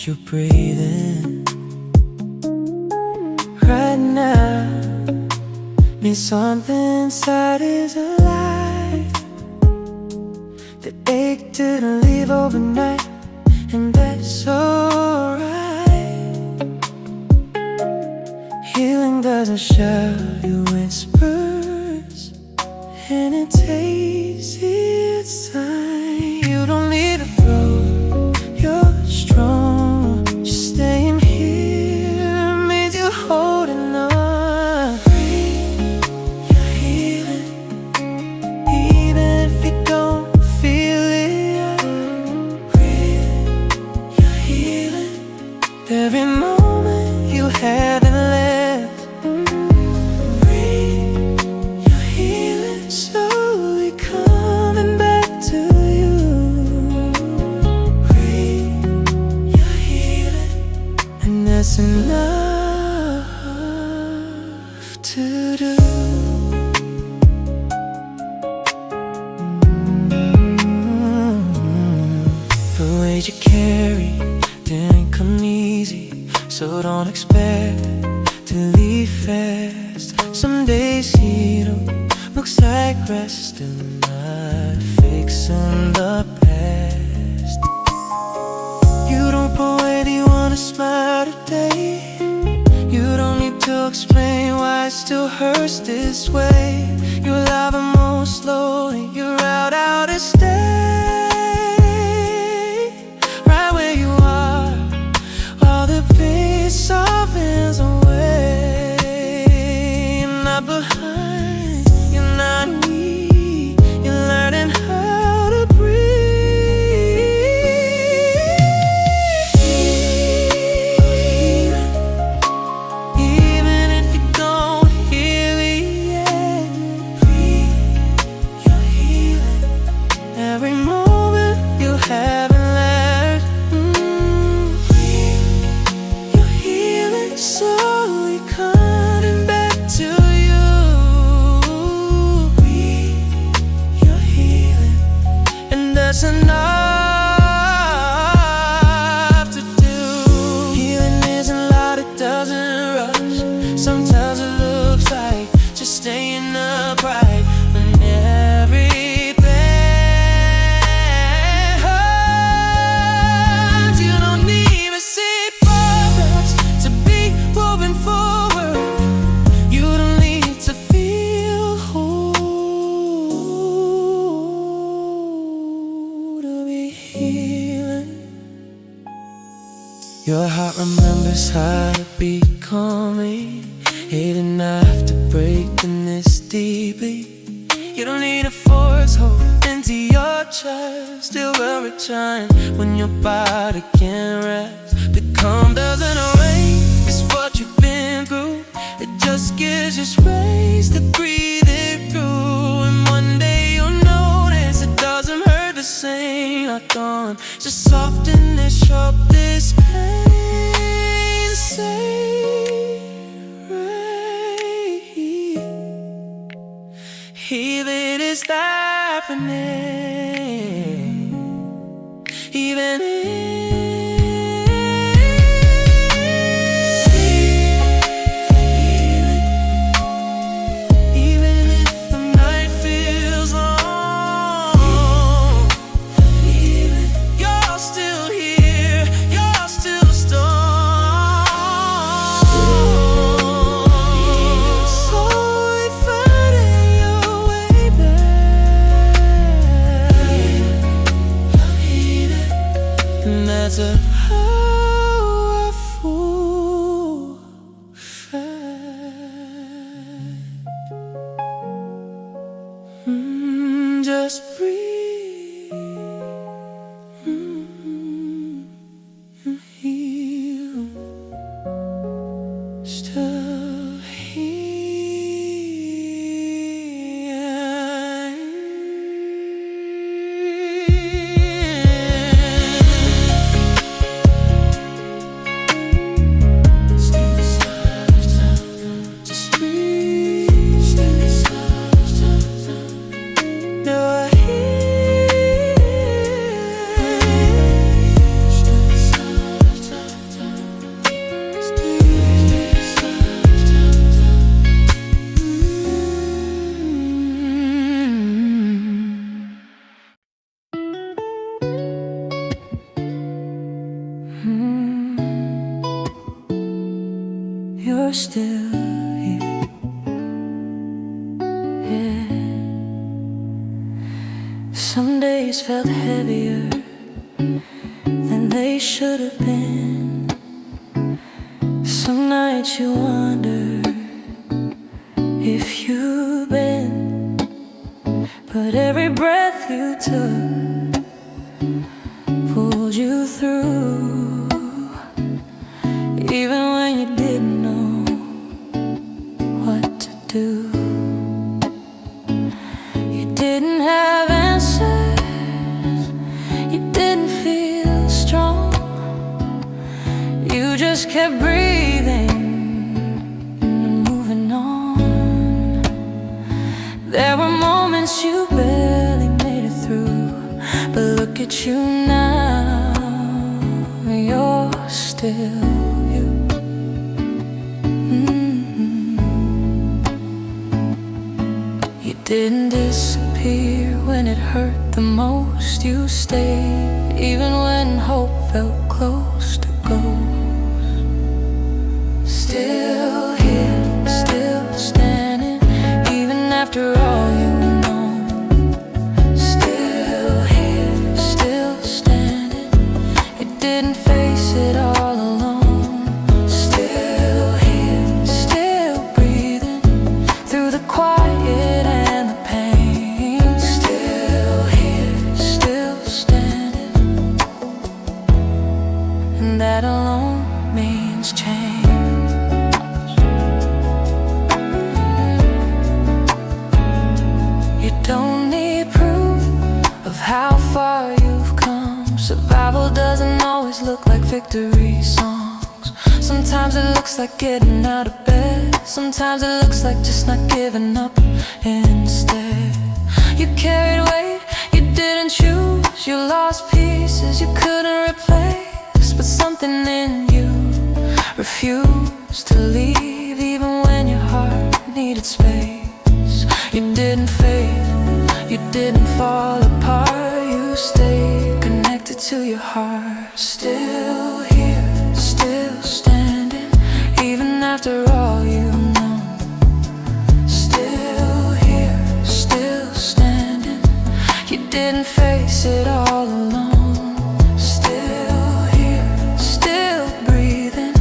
you're breathing right now means something inside is alive. The ache didn't leave overnight, and that's alright. Healing doesn't shout, it whispers, and it takes its time. You don't need to throw, you're strong. Just staying here means you're holding on. Breathe, you're healing, even if you don't feel it. Breathe, you're healing. Every moment you haven't left. Breathe, you're healing, slowly coming back to you. Breathe, you're healing, and that's enough to do. The weight you carry didn't come easy, so don't expect to leave fast. Some days healing looks like rest and not fixing the past. You don't put where you wanna smile today. You don't need to explain why it still hurts this way. You're alive and move slowly, you're out and stay right where you are, while the pain softens away. You're not behind, you're not weak, you're learning how to breathe. Even if you don't hear it yet. Breathe, you're healing. Every moment you haven't left. Breathe, you're healing, slowly coming back to you. Breathe, you're healing, and that's enough to do. Healing isn't loud, it doesn't rush. Sometimes it looks like just staying upright when everything hurts. You don't even see progress to be moving forward. You don't need to feel whole to be healing. Your heart remembers how to be calming. It didn't have to break in this deeply. You don't need to force hope into your chest. It will return when your body can't rest. The calm doesn't erase what you've been through. It just gives you space to breathe it through. And one day you'll notice it doesn't hurt the same. Not gone, just soften this, sharp this pain. Say right here. Healing is happening, even if the night feels long. You're still here, you're still strong. Slowly finding your way back, and that's a powerful fact. Just breathe, and heal. Still just breathe. You're here. still here. Yeah. Some days felt heavier than they should have been. Some nights you wonder if you've been, but every breath you took pulled you through. Even when you didn't know what to do, you didn't have answers, you didn't feel strong. You just kept breathing and moving on. There were moments you barely made it through, but look at you now, you're still you. You didn't disappear when it hurt the most. You stayed even when hope felt close to ghost. Still here, still standing, even after all you've known. Still here, still standing, you didn't face it all alone. Still here, still breathing through the quiet and the pain. Still here, still standing, and that alone means change. You don't need proof of how far you've come. Survival doesn't always look like victory songs. Sometimes it looks like getting out of bed. Sometimes it looks like just not giving up instead. You carried weight you didn't choose. You lost pieces you couldn't replace, but something in you refused to leave, even when your heart needed space. You didn't fade, you didn't fall apart. You stayed connected to your heart. Still here, still standing, even after all you've known. Still here, still standing, you didn't face it all alone. Still here, still breathing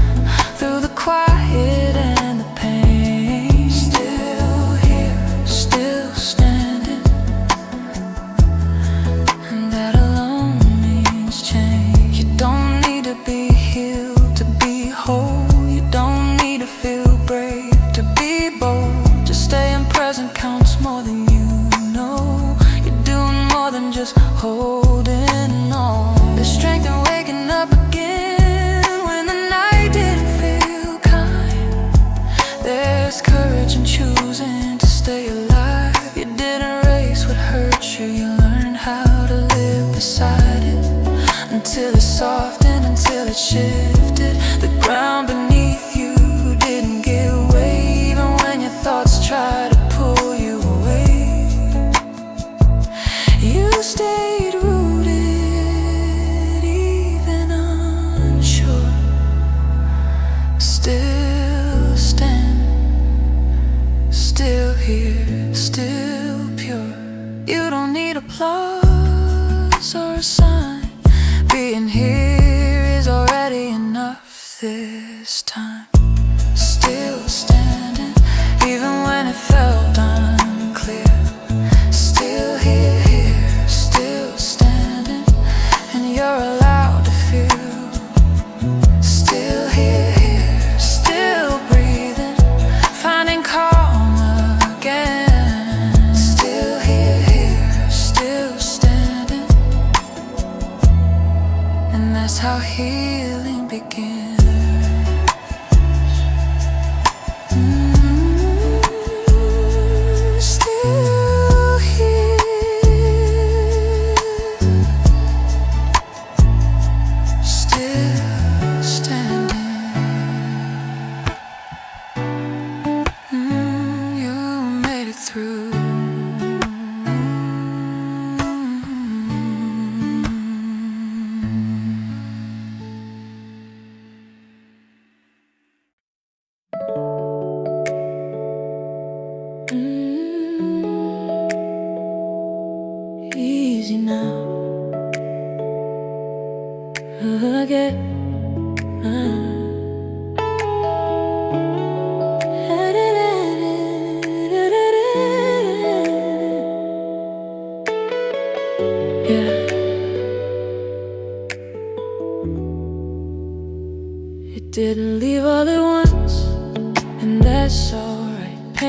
through the quiet and the pain. Still here, still standing, and that alone means change. You don't need to be healed to be whole. You don't need to feel brave to be bold. Just staying present counts more than you know. You're doing more than just holding on. There's strength in waking up again when the night didn't feel kind. There's courage in choosing to stay alive. You didn't erase what hurt you. You learned how to live beside it until it softened, until it shifted. The ground beneath you didn't give way, even when your thoughts tried to pull you away. You stayed rooted, even unsure. Still standing, still here, still pure. You don't need applause or a sign. Being here is already enough.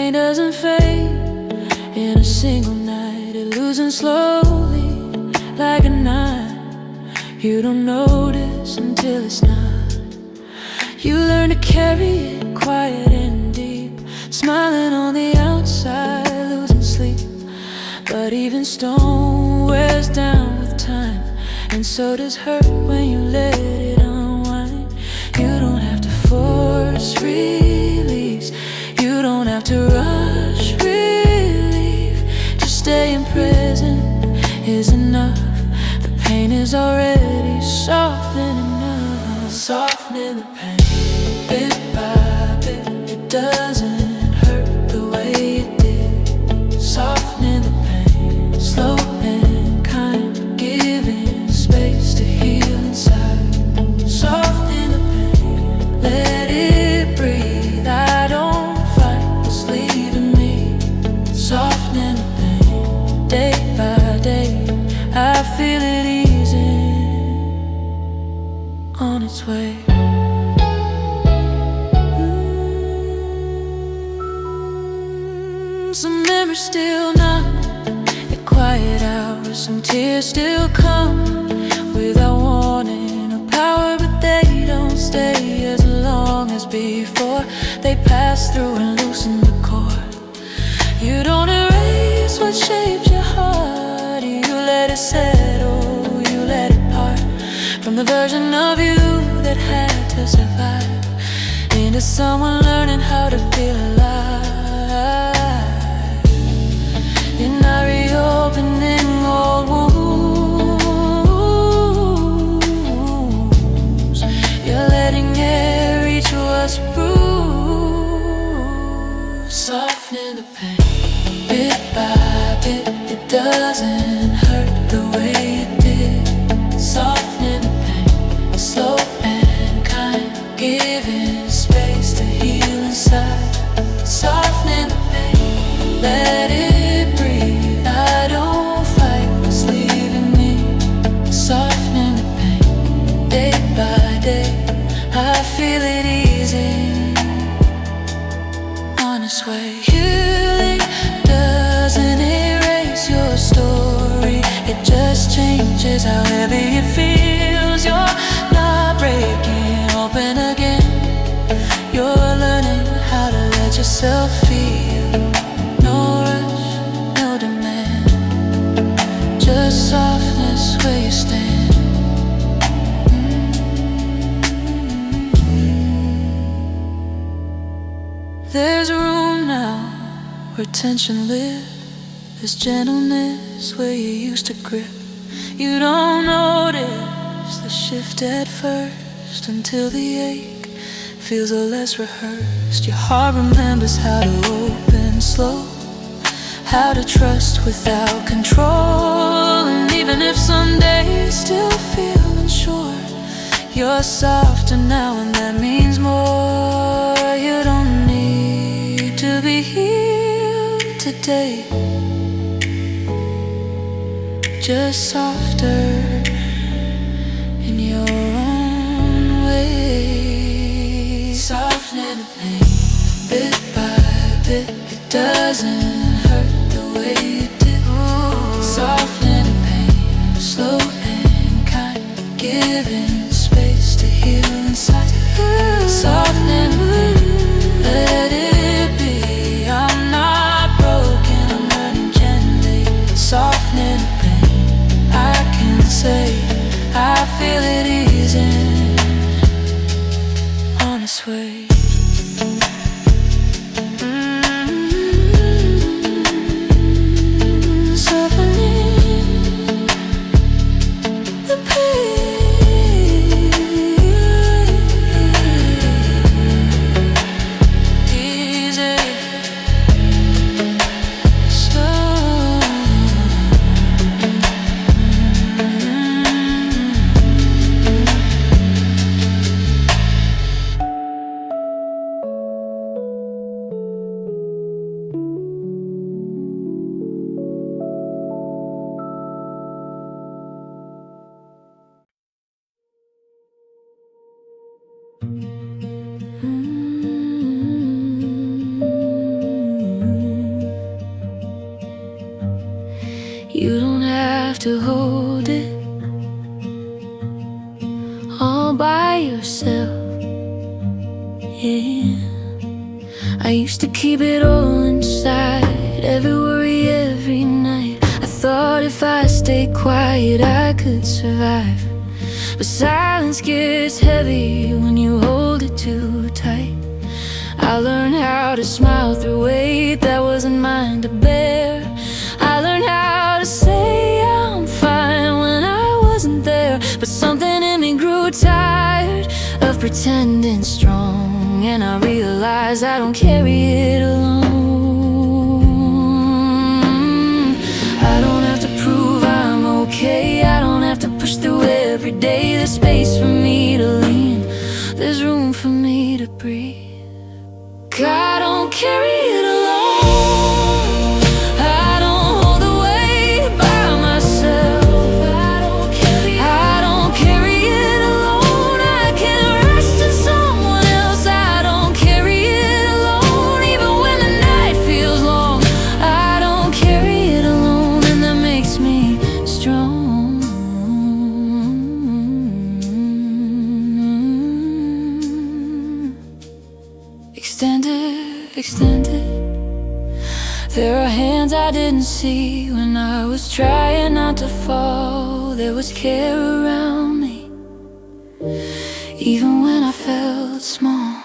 pain doesn't fade in a single night. It losing slowly like a knife. You don't notice until it's not. You learn to carry it quiet and deep, smiling on the outside, losing sleep. But even stone wears down with time, and so does hurt when you let it unwind. You don't have to force release, you don't have to rush relief. Just staying present is enough. The pain is already softening enough. Softening the pain bit by bit. It doesn't hurt the way it did. Softening the pain, slow and kind, giving space to heal inside. Softening the pain, let it breathe. I don't fight what's leaving me. Softening the pain, day by day. I feel it easing on its way. Some memories still knock at quiet hours. Some tears still come without warning or power, but they don't stay as long as before. They pass through and loosen the cord. You don't erase what shaped your heart. You let it settle, you let it part from the version of you that had to survive into someone learning how to feel alive. You're not reopening old wounds. You're letting air reach what's bruised. Softening the pain bit by bit. It doesn't hurt the way it did. Softening the pain, slow and kind, giving space to heal inside. Softening the pain, let it breathe. I don't fight what's leaving me. Softening the pain, day by day. I feel it easing on its way. Healing doesn't erase your story, it just changes how heavy it feels. You're not breaking open again. You're learning how to let yourself feel. No rush, no demand, just softness where you stand. There's room now where tension lives. There's gentleness where you used to grip. You don't notice the shift at first until the ache feels a less rehearsed. Your heart remembers how to open slow, how to trust without control. And even if some days still feel unsure, you're softer now, and that means more. You don't need to be healed today, just softer in your own way. Softening the pain bit by bit. It doesn't hurt the way it did. Softening the pain, slow and kind, giving space to heal inside. Softening the pain, let it be. I'm not broken, I'm learning gently. Softening the pain, I can say I feel it easing on its way. to hold it all by yourself. Yeah, I used to keep it all inside, every worry, every night. I thought if I stayed quiet I could survive, but silence gets heavy when you hold it too tight. I learned how to smile through weight that wasn't mine to bear. I learned how to say I'm fine when I wasn't there, but something in me grew tired of pretending strong, and I realized I don't carry it alone. I don't have to prove I'm okay, I don't have to push through every day. There's space for me to lean, there's room for me to breathe. I don't carry it alone, I don't hold the weight by myself. I don't carry it alone, I can rest in someone else. I don't carry it alone, even when the night feels long. I don't carry it alone, and that makes me strong. Extended. There are hands I didn't see when I was trying not to fall. There was care around me, even when I felt small.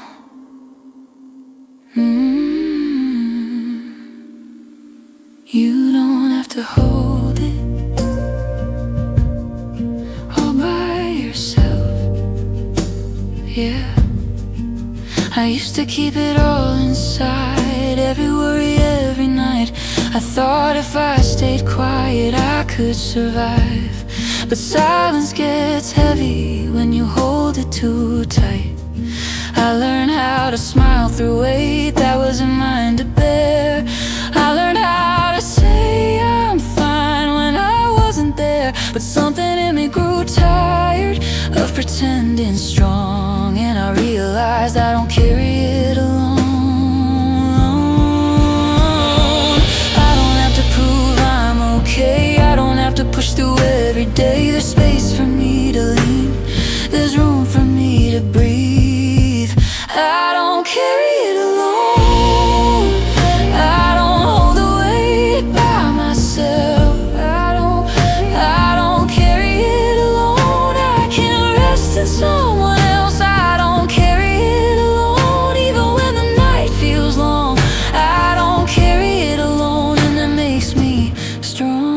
You don't have to hold it all by yourself. Yeah, I used to keep it all inside, every worry, every night. I thought if I stayed quiet I could survive, but silence gets heavy when you hold it too tight. I learned how to smile through weight that wasn't mine to bear. I learned how to say I'm fine when I wasn't there, but something in me grew tired of pretending strong, and I realized I don't carry it alone. I don't have to prove I'm okay, I don't have to push through every day. There's space for me to lean, there's room for me to breathe. I don't carry it alone, I don't hold the weight by myself. I don't carry it alone, I can rest in someone else. I don't carry it alone, even when the night feels long. I don't carry it alone, and that makes me strong.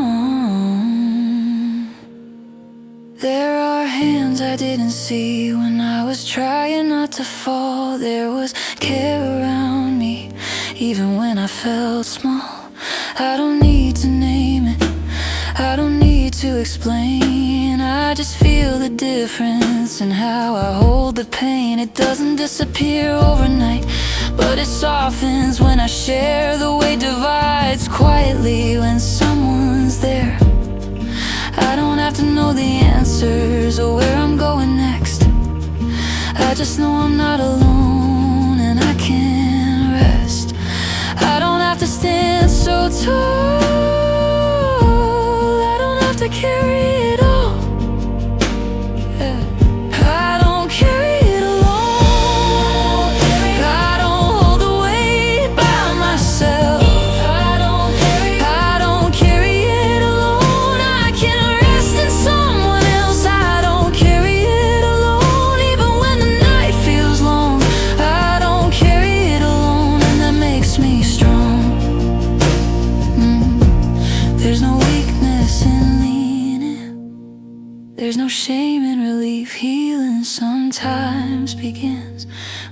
There are hands I didn't see when I was trying not to fall. There was care around me, even when I felt small. I don't need to name it, I don't need to explain. I just feel the difference in how I hold the pain. It doesn't disappear overnight, but it softens when I share. The weight divides quietly when someone's there. I don't have to know the answers or where I'm going next. I just know I'm not alone, and I can rest. I don't have to stand so tall, I don't have to carry it all. Yeah. I don't carry it alone, I don't hold the weight by myself. I don't carry it alone, I can rest in someone else. I don't carry it alone, even when the night feels long. I don't carry it alone, and that makes me strong. There's no weakness in leaning, there's no shame in relief. Healing sometimes begins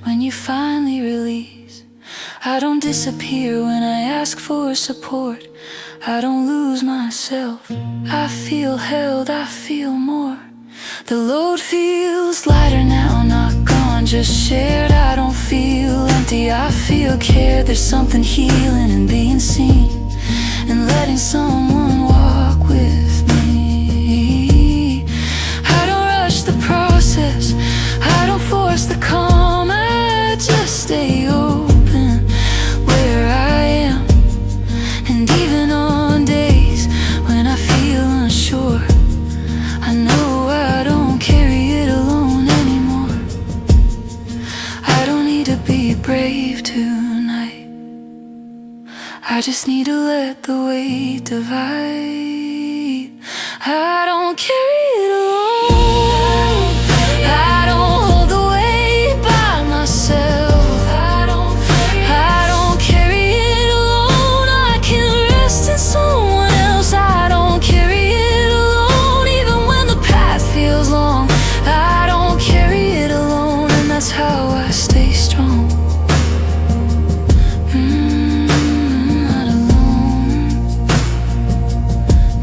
when you finally release. I don't disappear when I ask for support, I don't lose myself. I feel held, I feel more. The load feels lighter now, not gone, just shared. I don't feel empty, I feel cared. There's something healing in being seen and letting someone walk with me. I don't rush the process, I don't force the calm, I just stay open where I am. And even on days when I feel unsure, I just need to let the weight divide. I don't carry it alone. I don't hold the weight by myself. I don't carry it alone. I can rest in someone else. I don't carry it alone, even when the path feels long. I don't carry it alone, and that's how I stay strong. Not alone,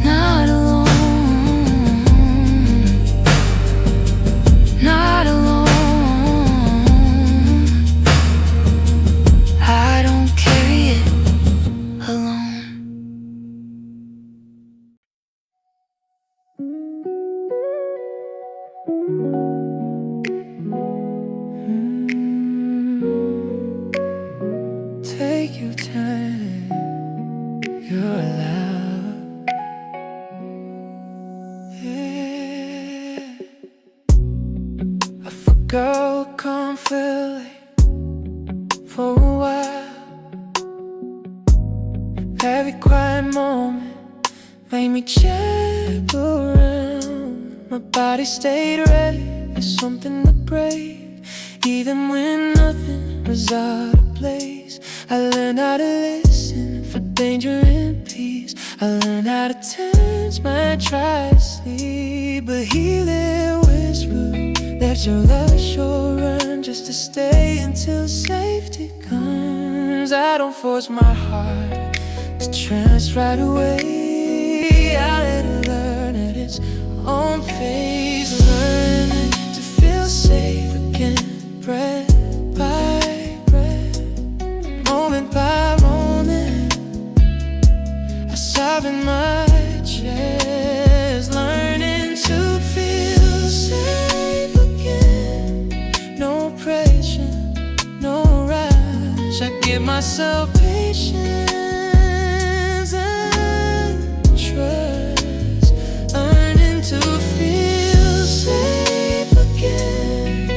not alone, not alone. I don't carry it alone. Take your time, you're allowed. Yeah. I forgot what can't feel like for a while. Every quiet moment made me check around. My body stayed ready for something to break, even when nothing was out of place. I learned how to listen for danger and peace. I learned how to tense my try to sleep, but he there whispered, let your lush or run, just to stay until safety comes. I don't force my heart to trust right away. I let it learn at its own pace, learning to feel safe again, breath by breath, moment by moment. I sob in my chest, learning to feel safe again. No pressure, no rush. I give myself patience and trust, learning to feel safe again,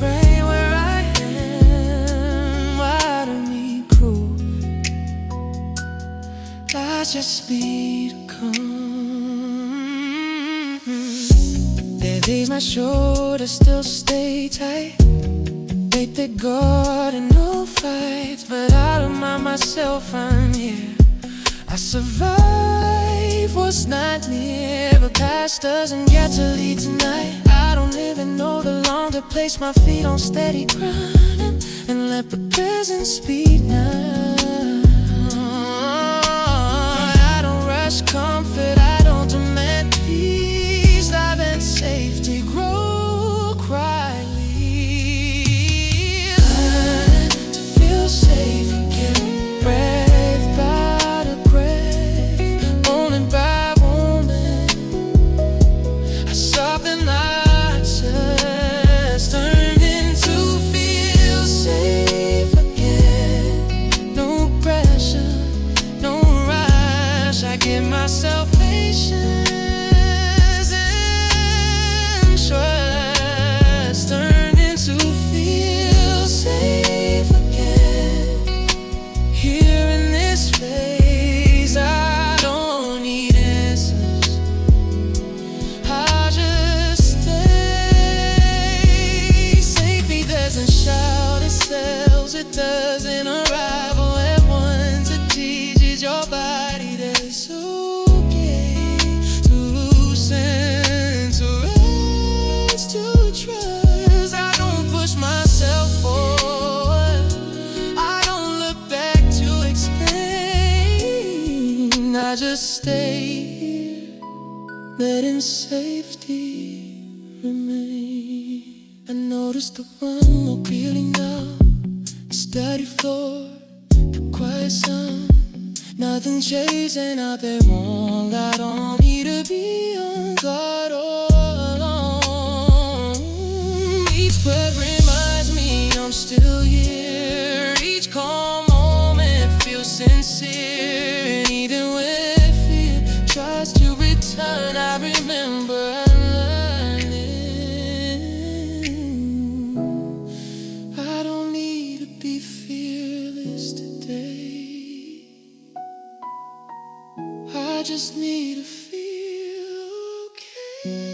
right where I am. I don't need proof, I just need to come. There days my shoulders still stay tight, they guard and no fights, but I don't mind myself, I'm here. I survive what's not near, but past doesn't get to lead tonight. I don't even know the long to place my feet on steady ground and let the present speak now. I don't rush comfort, I don't demand peace. Love and safety grow quietly. Learn to feel safe again, breath by the breath, moment by moment. I soften my chest, learning to feel safe again. No pressure, no rush. I give myself patience and trust, learning to feel safe again. Here in this place, I don't need answers. I just stay. Safety doesn't shout, it sells, it doesn't arrive all at once. It teaches your body that it's okay to loosen, to rest, to trust. I don't push myself forward, I don't look back to explain. I just stay here, letting safety remain. I noticed the one more clearly now, the steady floor, the quiet sound. Nothing chasing out there wrong. I don't need to be on guard all alone. Each breath reminds me I'm still here. Each calm moment feels sincere, and even when fear tries to return, I remember I'm learning. I don't need to be fearless today. just need to feel okay.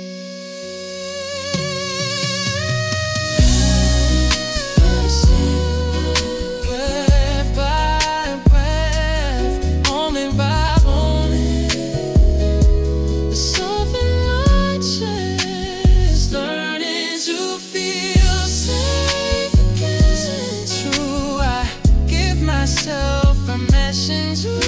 Breath by breath, moment by moment, there's something I changed, learning to feel safe again. It's true, I give myself permission to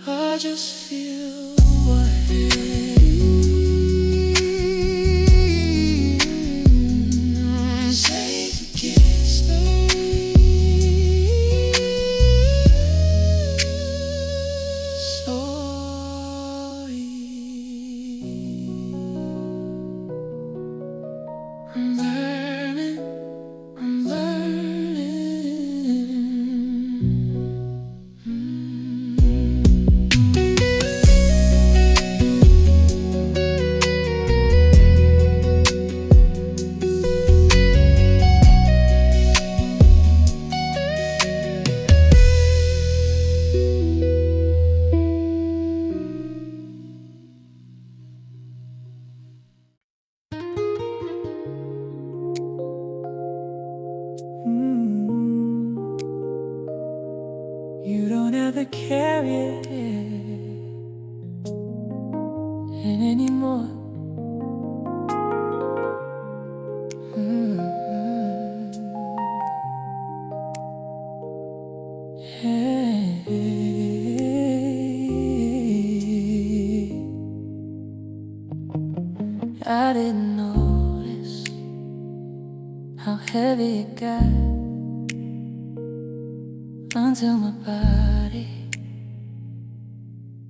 I just feel safe again. I'm learning, I'm learning. You don't have to carry it anymore. Hey. I didn't notice how heavy it got until my body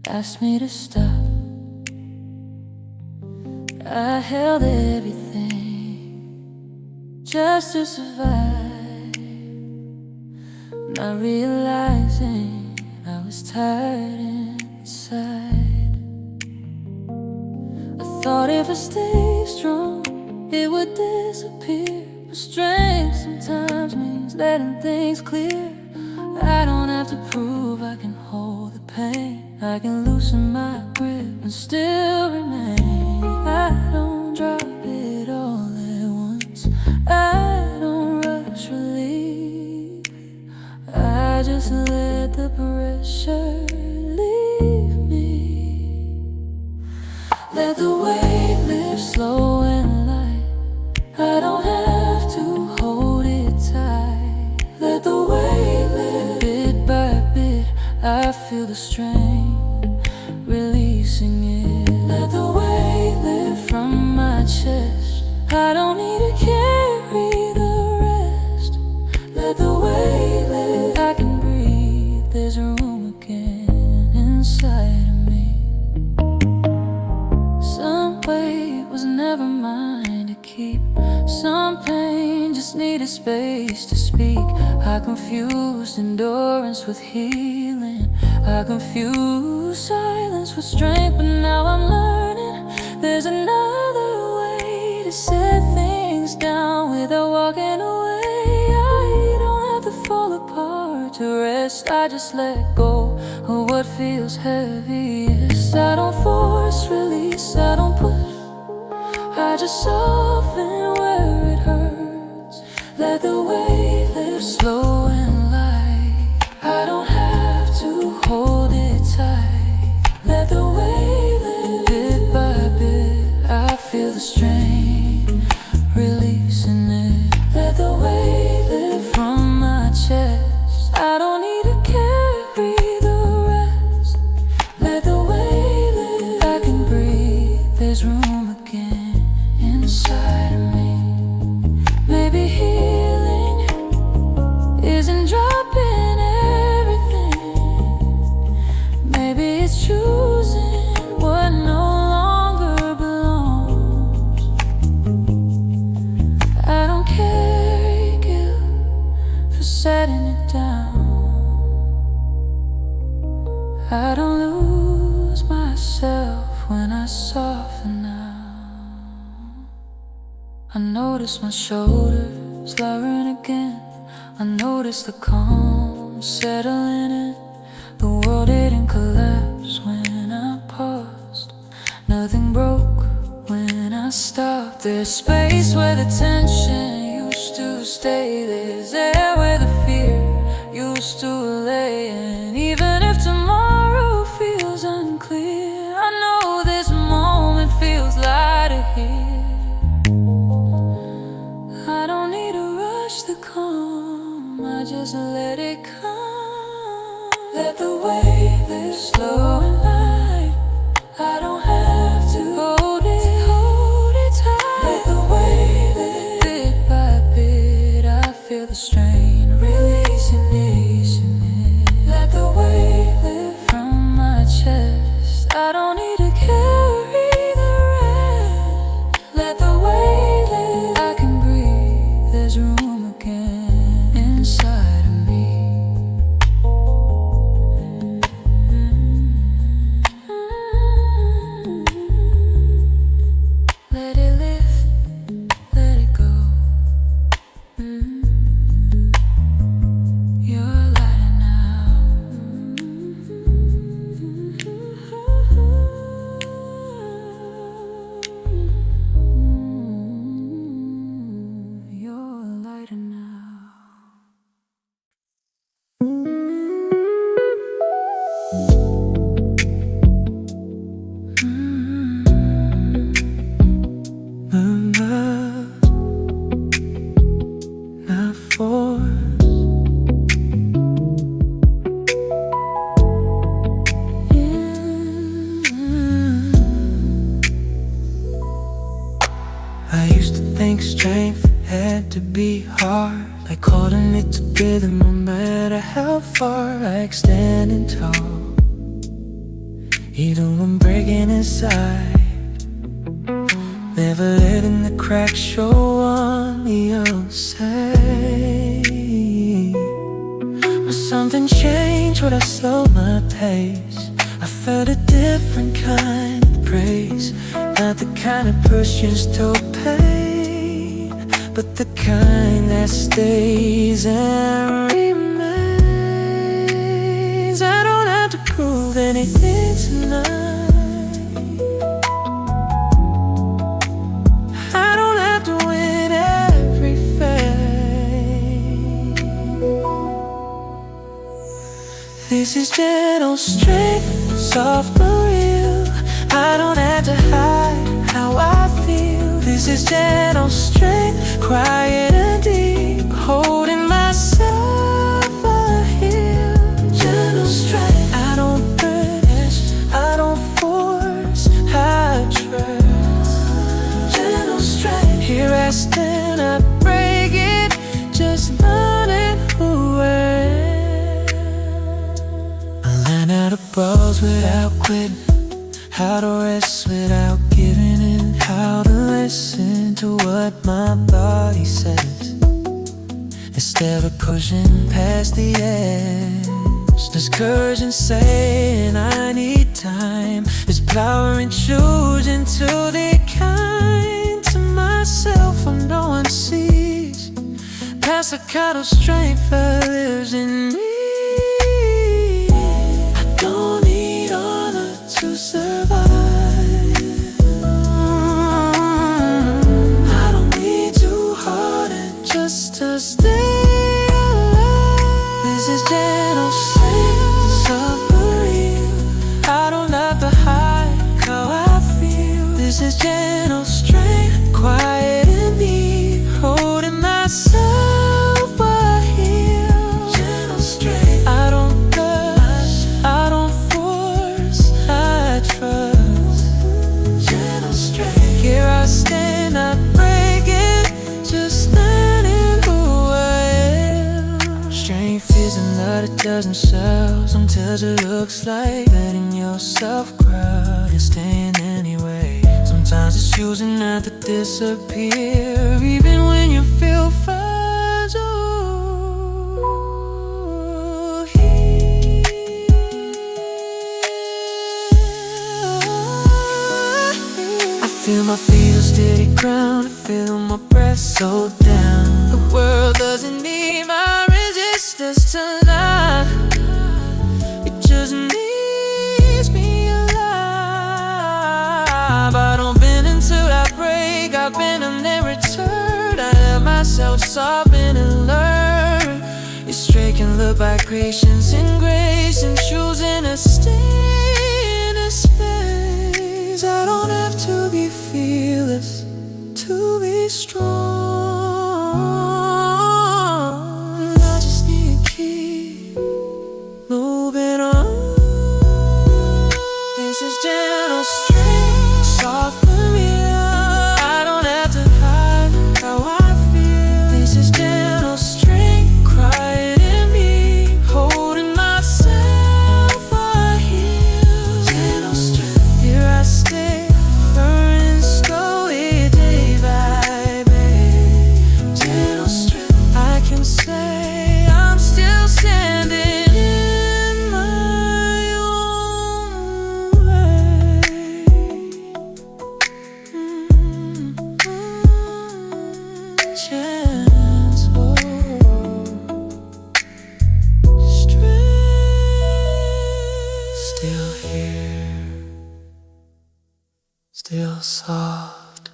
asked me to stop. I held everything just to survive, not realizing I was tired inside. I thought if I stayed strong, it would disappear, but strength sometimes means letting things clear. I don't have to prove I can hold the pain. I can loosen my grip and still remain. I don't drop it all at once, I don't rush relief. I just let the pressure leave me. Let the weight lift slow and light. I don't have to hold it tight. Let the weight lift bit by bit. I feel the strain, releasing it. Let the weight lift from my chest. I don't need to carry the rest. Let the weight lift. I can breathe, there's room again inside of me. Some weight was never mine to keep. Some pain just needed space to speak. I confused endurance with healing. I confused silence with strength, but now I'm learning there's another way to set things down without walking away. I don't have to fall apart to rest. I just let go of what feels heaviest. I don't force release, I don't push, I just soften where it hurts. Let the weight lift slow and light. I don't have to hold it tight. Let the weight lift bit by bit. I feel the strain, releasing it. Let the weight lift from my chest. I don't need to carry the rest. Let the weight lift. I can breathe, there's room again inside of me. Maybe healing I notice my shoulders lowering again. I notice the calm settling in. The world didn't collapse when I paused. Nothing broke when I stopped. There's space where the tension used to stay. There's air where the fear used to lay. And even if tomorrow feels unclear, I know this moment feels lighter here. I don't need to rush the calm, I just let it come. Let the wave live slow and light. I don't have to hold it tight. Let the wave live bit by bit. I feel the strain releasing it. Let the wave live from my chest. I don't need to carry the rest. Let the wave live. I can breathe. There's room again inside of me. Let it live, let it go. You're lighter now. You're lighter now. Love, not force. I used to think strength had to be hard, like holding it together no matter how far. Like standing tall, even when breaking inside. Never letting the cracks show on the outside. But something changed when I slowed my pace. I felt a different kind of praise. Not the kind of push just to pain, but the kind that stays and remains. I don't have to prove anything tonight. This is gentle strength, soft but real. I don't have to hide how I feel. This is gentle strength, quiet and deep, holding myself here. Gentle strength, I don't push, I don't force, I trust. Gentle strength, here I stand, I break it, just learning who I am. How to pause without quitting, how to rest without giving in, how to listen to what my body says instead of pushing past the edge. There's courage in saying I need time. There's power in choosing to be kind to myself when no one sees. Past the kind of strength that lives in me. To survive, I don't need too hard and just to stay alive. This is gentle strength, soft but real. I don't have to hide how I feel. This is gentle strength, quiet and deep, holding myself right here. Gentle strength, I don't rush, I don't force, I trust. Gentle strength, here I stand, I break it, just learning who I am. Strength isn't loud, it doesn't sell. Sometimes it looks like letting yourself cry and staying anyway. Sometimes it's choosing not to disappear, even when you feel fragile. Feel my feet on steady ground. feel my breath slow down. The world doesn't need my resistance tonight. It just needs me alive. I don't bend until I break, I bend and then return. I let myself soften and learn. It's straight can look like patience and grace, and choosing to stay in a space. I don't have to be fearless to be strong. I just need to keep moving on. This is gentle strength, soft familiar. I don't have to hide how I feel. This is gentle strength, crying in me, holding myself I heal. Gentle strength, here I stay, burning slowly day by day. Gentle strength, I can say I'm still standing in my own way. Gentle strength, still here, still soft.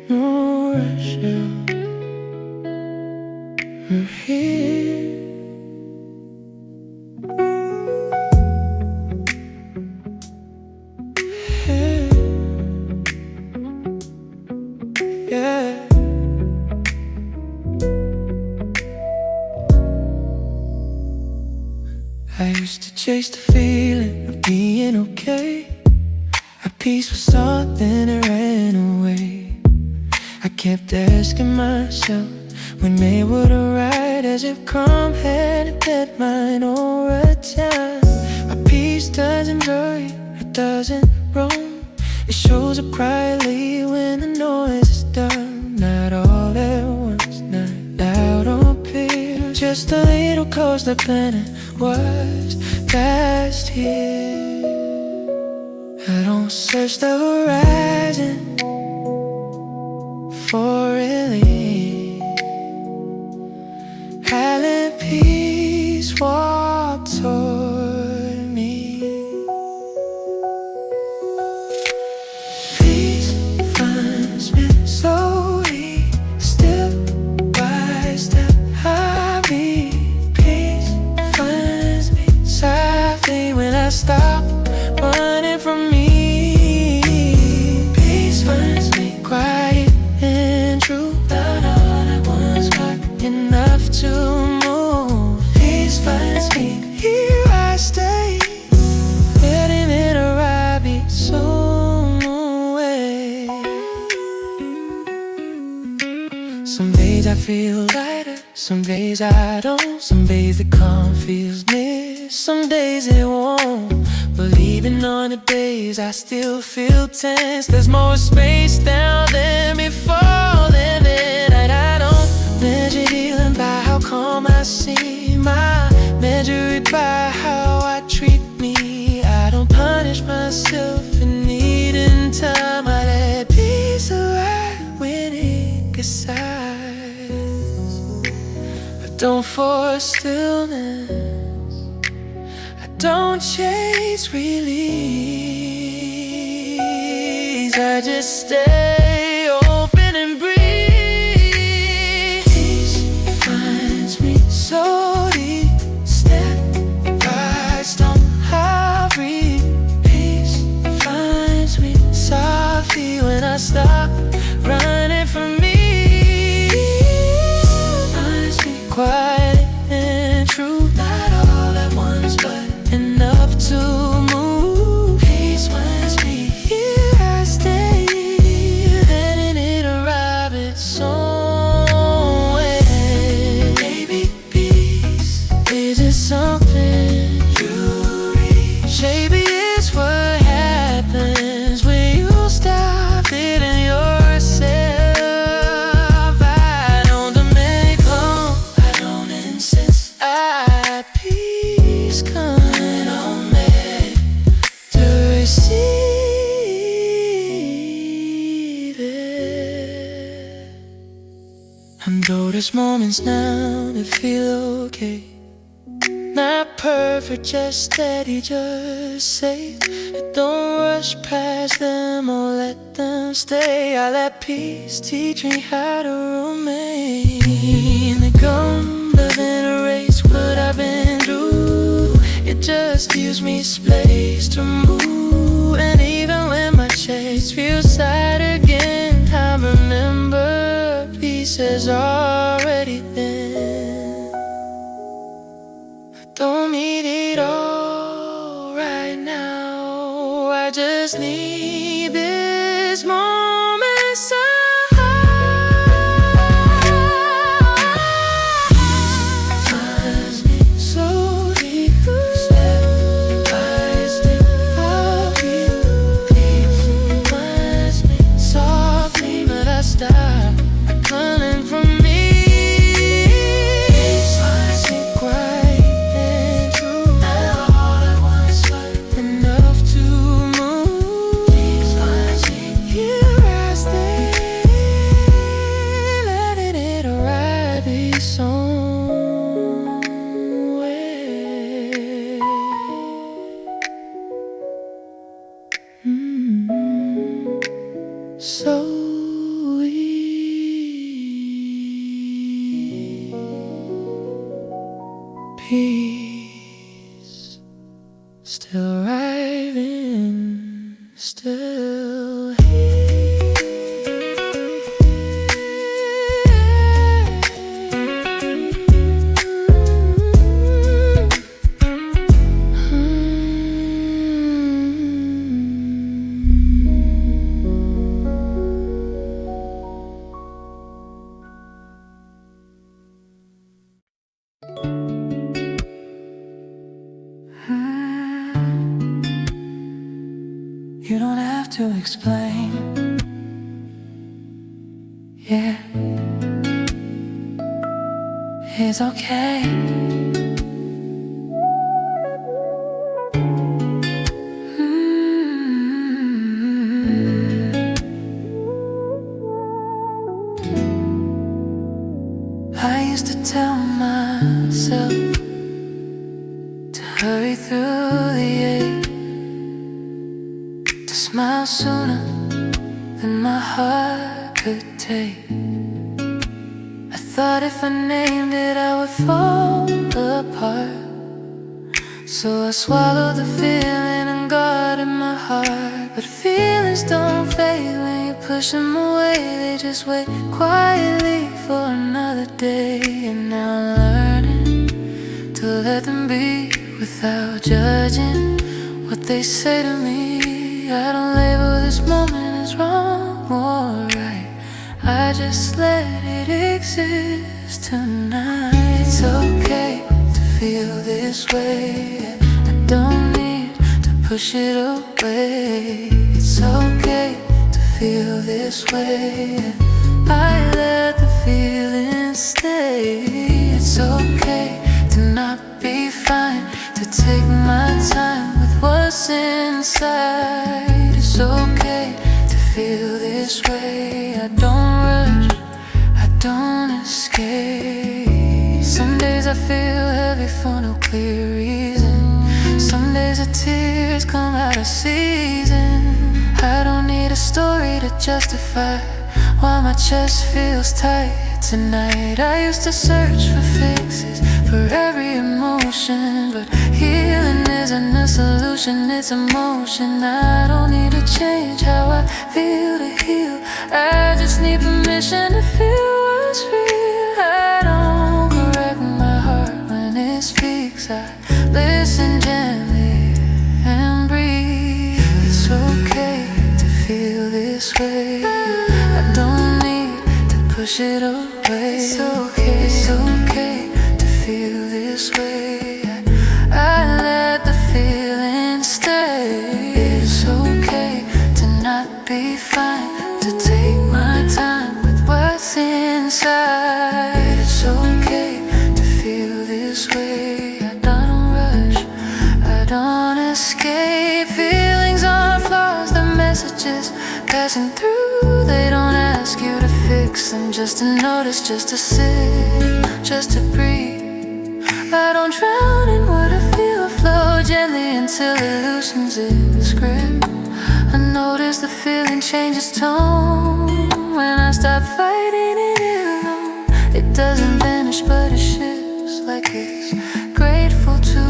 No rush, we're here. Yeah. I used to chase the feeling of being okay. At peace with something that ran away. I kept asking myself when they would arrive, as if calm had a deadline or a time. My peace doesn't hurry, it doesn't roam. It shows up quietly when the noise is done. Not all at once, not loud or clear. Just a little closer planet was past here. I don't search the horizon for relief. I let peace walk toward me. Peace finds me slowly, step by step. I read. Peace finds me softly when I stop running from me. Peace finds me quiet and true, not all at once, but enough to move. Peace finds me, here I stay, letting it arrive me soon away. Some days I feel lighter, some days I don't. Some days the calm feels near, some days it won't. But even on the days I still feel tense, there's more space down than before. And then I don't measure healing by how calm I seem. I measure it by how I treat me. I don't punish myself for needing time. I let peace arrive when it gets sighs. I don't force stillness, don't chase release. I just stay open and breathe. Peace finds me slowly, step by step. I breathe. Peace finds me softly when I stop running from me. Finds me quiet and true, not all at once, but enough to move. Peace finds me, here I stay, Though there's moments now that feel okay, not perfect, just steady, just safe. I don't rush past them or let them stay. I let peace teach me how to remain. They come, doesn't erase what I've been through. It just gives me space to move. And even when my chest feels sad again, I remember peace has already been. Don't need it all right now. I just need this moment. So deep, step by step, I'll be peace. Softly, but I stop running from me. So peace, still arriving, still here. You don't have to explain, yeah, it's okay. I used to tell myself to hurry through the ache, to smile sooner than my heart could take. I thought if I named it I would fall apart, so I swallowed the feeling and guarded my heart. But feelings don't fade when you push them away. They just wait quietly for another day. And now I'm learning to let them be without judging what they say to me. I don't label this moment as wrong or right, I just let it exist tonight. It's okay to feel this way, I don't need to push it away. It's okay to feel this way, I let the feeling stay. It's okay to not be fine, to take my time with what's inside. It's okay to feel this way, I don't rush, I don't escape. Some days I feel heavy for no clear reason, some days the tears come out of season. I don't need a story to justify why my chest feels tight tonight. I used to search for fixes for every emotion, but healing isn't a solution, it's emotion. I don't need to change how I feel to heal, I just need permission to feel what's real. I don't correct my heart when it speaks, I listen gently and breathe. It's okay to feel this way, I don't need to push it away. It's okay to feel this way, I let the feeling stay. It's okay to not be fine, to take my time with what's inside. It's okay to feel this way, I don't rush, I don't escape. Feelings aren't flaws, they're messages passing through. They don't ask you to fix fix and just to notice, just to sit, just to breathe. I don't drown in what I feel, flow gently until it loosens its grip. I notice the feeling changes tone when I stop fighting it alone. It doesn't vanish but it shifts like it's grateful to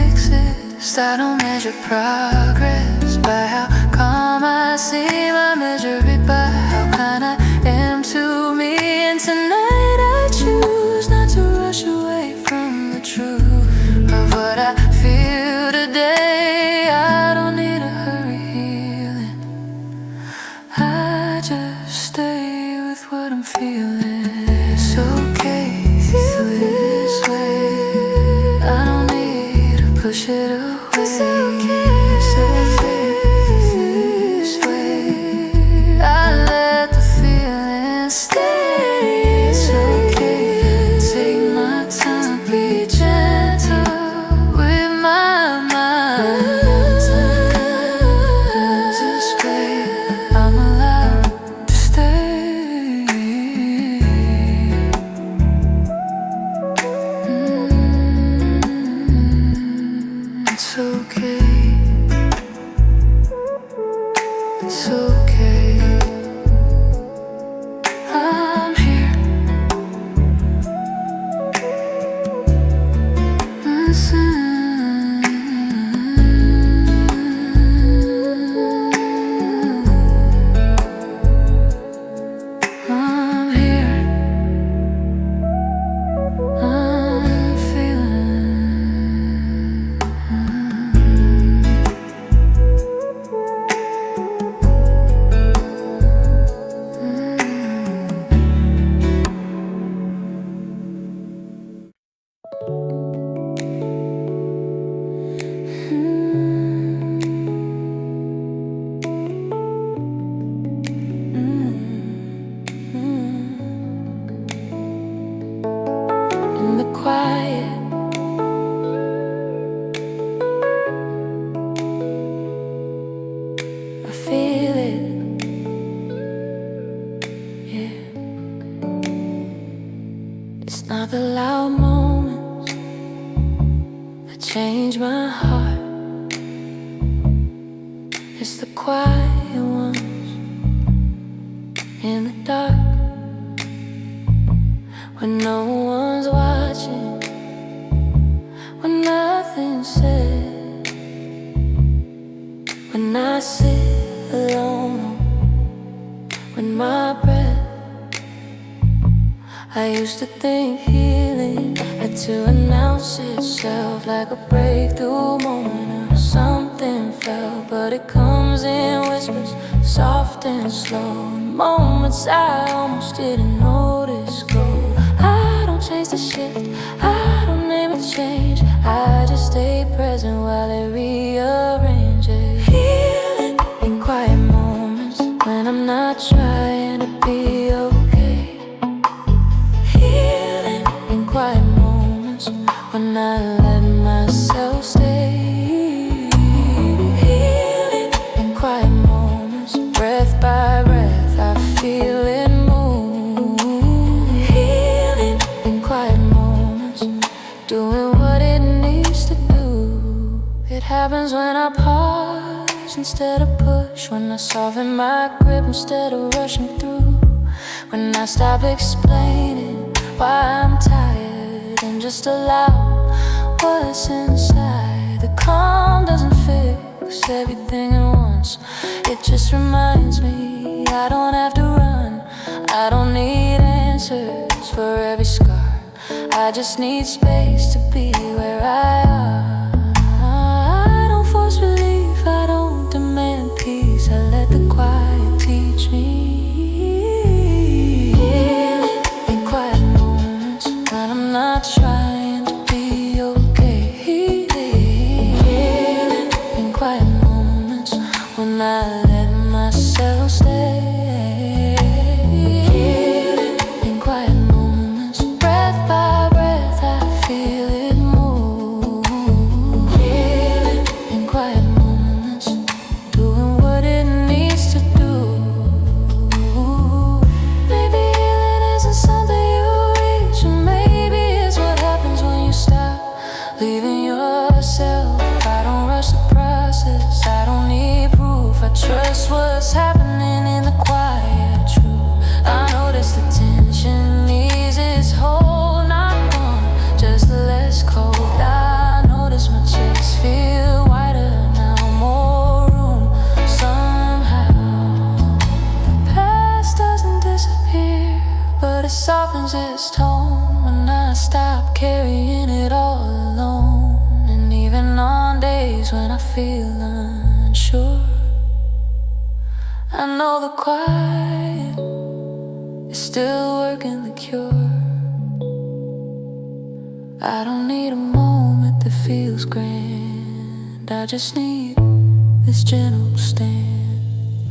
exist. I don't measure progress by how calm I seem, I measure it by how kind I am to me. And tonight I choose not to rush away from the truth of what I feel today. I don't need a hurry healing, I just stay with what I'm feeling. It's okay, feel this way, I don't need to push it away. It's okay, this way, I let the feeling stay. It's okay, take my time, be gentle with my mind. This way, I'm allowed to stay. It's okay, it's okay, I'm here. I'm here, I'm feeling. In the quiet, I feel it, yeah. It's not the loud moments that change my heart, it's the quiet ones in the dark, when no one's watching, when nothing's said, when I sit alone, when my breath. I used to think healing had to announce itself like a breakthrough moment or something fell, but it comes in whispers, soft and slow. Moments I almost didn't notice go. I don't chase the shift, I don't name a change, I just stay present while it rearranges. Healing in quiet moments when I'm not trying to be okay. Healing in quiet moments when I let myself stay. Healing in quiet moments, breath by breath I feel it move. Healing in quiet moments, doing what it needs to do. It happens when I pause instead of push, when I soften my grip instead of rushing through, when I stop explaining why I'm tired and just allow what's inside. The calm doesn't fix everything at once, it just reminds me I don't have to run, I don't need answers for every scar, I just need space to be where I are. I don't force relief, I don't demand peace, I let the quiet teach me. Healing in quiet moments when I'm not trying to be okay. Healing in quiet moments when I let myself stay. Healing in quiet moments, breath by breath I feel it move. it softens its tone when I stop carrying it all alone. And even on days when I feel unsure, I know the quiet is still working the cure. I don't need a moment that feels grand, I just need this gentle stand.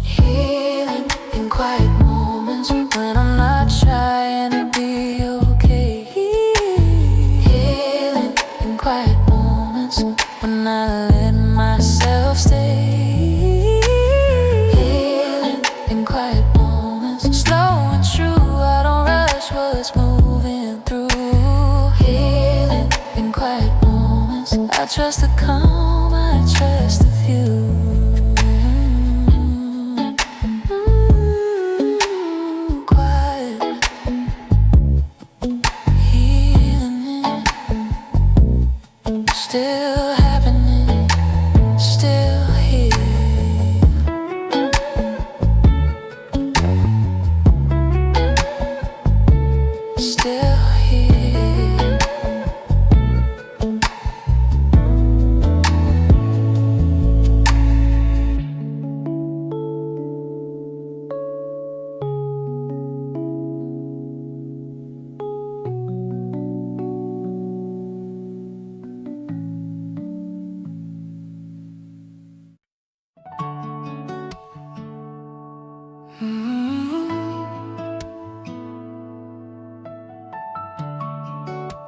Healing in quiet moments when I'm not trying to be okay. Healing in quiet moments when I let myself stay. Healing in quiet moments, slow and true, I don't rush what's moving through. Healing in quiet moments, I trust the calm, I trust the view. Still happening, still here. Still here.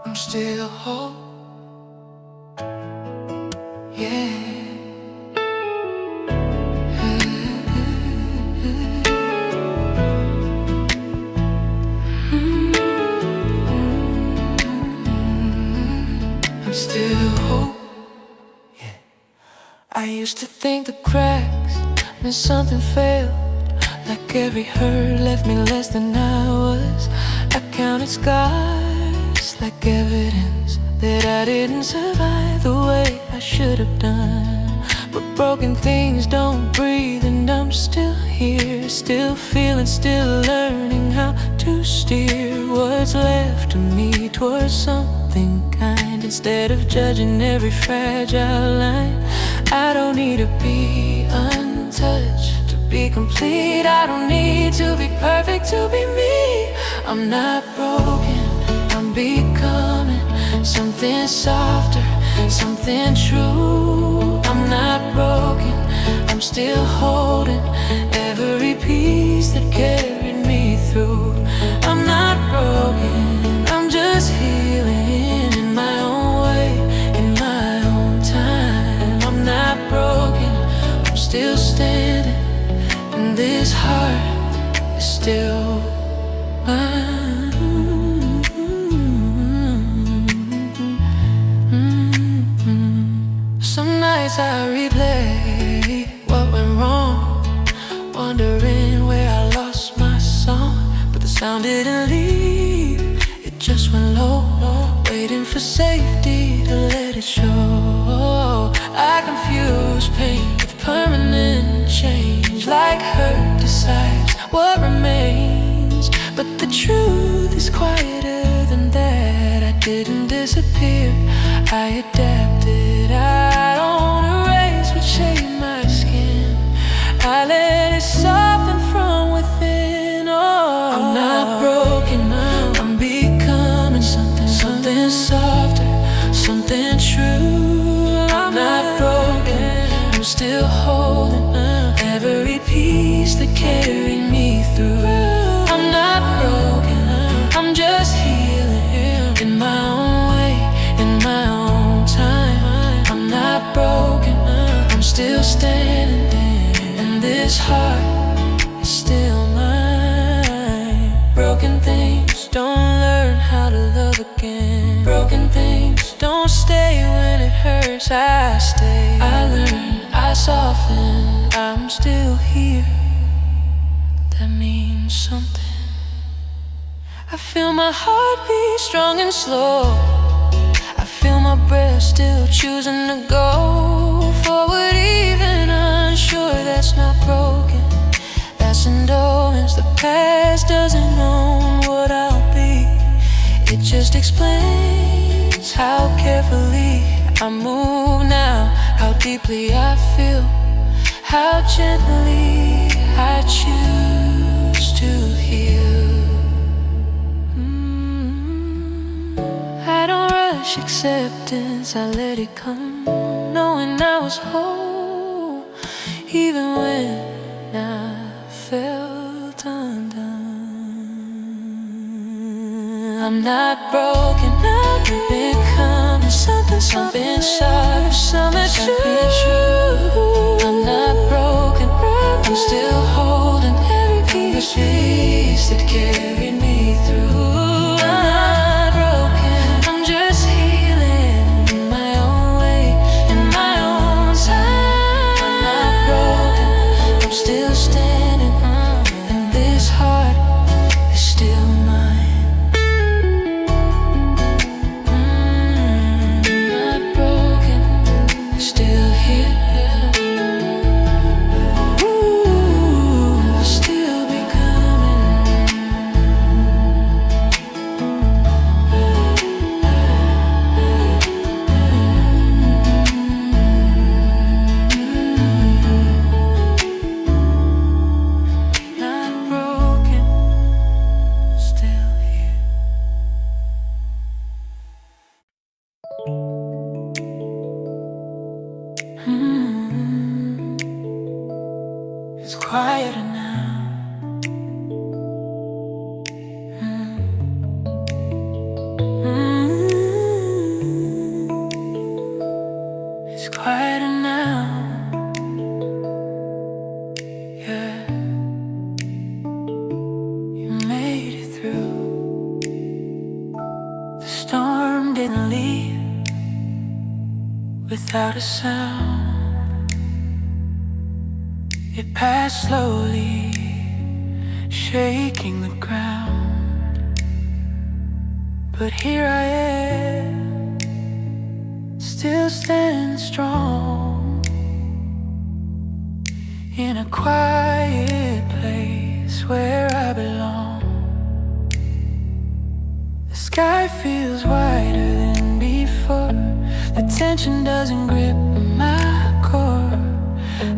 I'm still whole, yeah. I'm still whole, yeah. I used to think the cracks meant something failed, like every hurt left me less than I was. I counted scars like evidence that I didn't survive the way I should have done. But broken things don't breathe, and I'm still here, still feeling, still learning how to steer what's left of me towards something kind. Instead of judging every fragile line, I don't need to be untouched to be complete. I don't need to be perfect to be me. I'm not broken, I'm becoming something softer, something true. I'm not broken, I'm still holding every piece that carried me through. I'm not broken, I'm just healing in my own way, in my own time. I'm not broken, I'm still standing, and this heart is still mine. Some nights I replay what went wrong, wondering where I lost my song. But the sound didn't leave, it just went low, waiting for safety to let it show. I confuse pain with permanent change, like hurt decides what remains. But the truth is quieter than that. I didn't disappear, I adapted. I don't erase what shaped my skin, I let it soften from within. Oh, I'm not broken, I'm becoming something, something softer, something true. I'm not broken, I'm still holding every piece that carried me through. I'm not broken, I'm just healing in my own way, in my own time. I'm not broken, I'm still standing there, and this heart is still mine. Broken things don't learn how to love again. Broken things don't stay when it hurts. I stay, I learn, I soften. I'm still here, that means something. I feel my heart beat strong and slow, I feel my breath still choosing to go forward, even unsure. That's not broken, that's endurance. The past doesn't own just explains how carefully I move now, how deeply I feel, how gently I choose to heal. I don't rush acceptance, I let it come, knowing I was whole, even when I felt undone. I'm not broken, I'm becoming something sharp, something true. I'm not broken, I'm still holding every piece that carried me through. I'm not broken, I'm just healing in my own way, in my own time. I'm not broken, I'm still standing, and this heart is still mine. Not broken, still here. Ooh, still becoming. Not broken, still here. It's quieter now. It's quieter now. Yeah, you made it through. The storm didn't leave without a sound. It passed slowly, shaking the ground. But here I am, still standing strong, in a quiet place where I belong. The sky feels wider than before. The tension doesn't grip my core.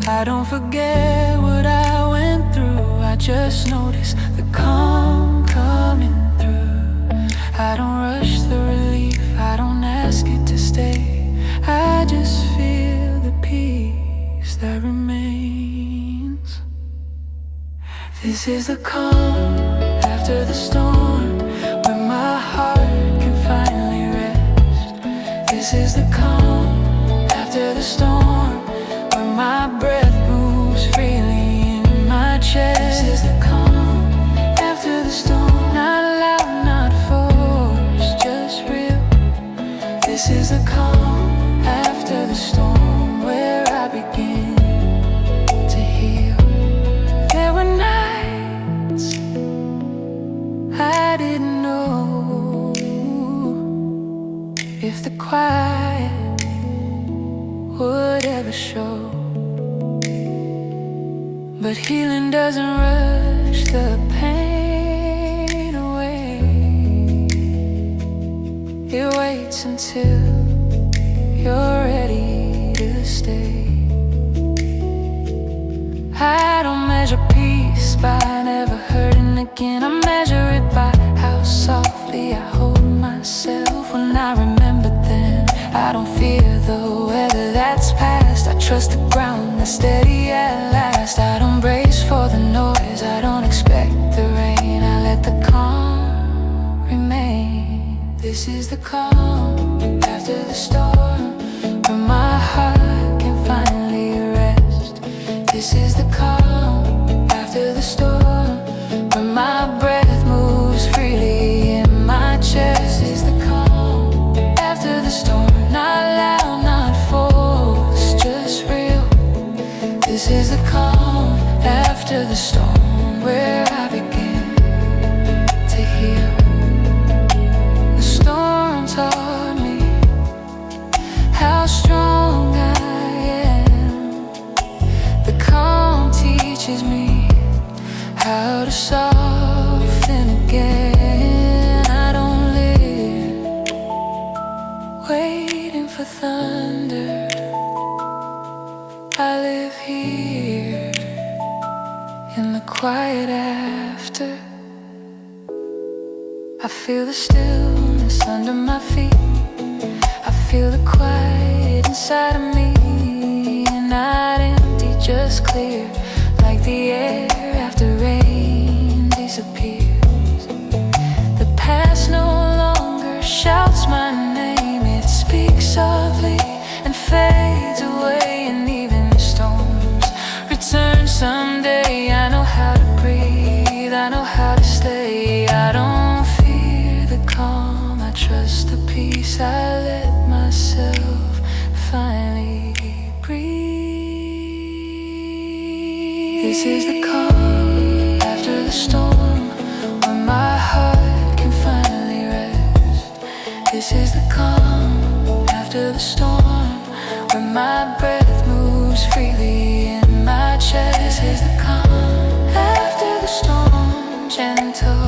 I don't forget what I went through, I just notice the calm coming through. I don't rush the relief, I don't ask it to stay. I just feel the peace that remains. This is the calm after the storm, where my heart can finally rest. This is the calm after the storm, where my breath moves freely in my chest. This is the calm after the storm, not loud, not forced, just real. This is the calm after the storm, where I begin to heal. There were nights I didn't know if the quiet would ever show. But healing doesn't rush the pain away. It waits until you're ready to stay. I don't measure peace by never hurting again. I measure it by how softly I hold myself when I remember then. I don't fear the weather that's past. I trust the ground that's steady at last. I don't brace for the noise, I don't expect the rain. I let the calm remain. This is the calm after the storm, where my heart can finally rest. This is the calm after the storm, where my breath moves freely in my chest. This is the calm after the storm, not loud, not forced, just real. This is the calm after the storm, where I begin to heal. The storm taught me how strong I am. The calm teaches me how to soften again. I don't live thunder. I live here in the quiet after. I feel the stillness under my feet. I feel the quiet inside of me. Not empty, just clear, like the air after rain disappears. The past no longer shouts my name. It speaks softly and fades away. And even the storms return someday. I know how to breathe, I know how to stay. I don't fear the calm, I trust the peace. I let myself finally breathe. This is the calm after the storm, when my heart can finally rest. This is the calm after the storm, when my breath moves freely in my chest. This is the calm after the storm, gentle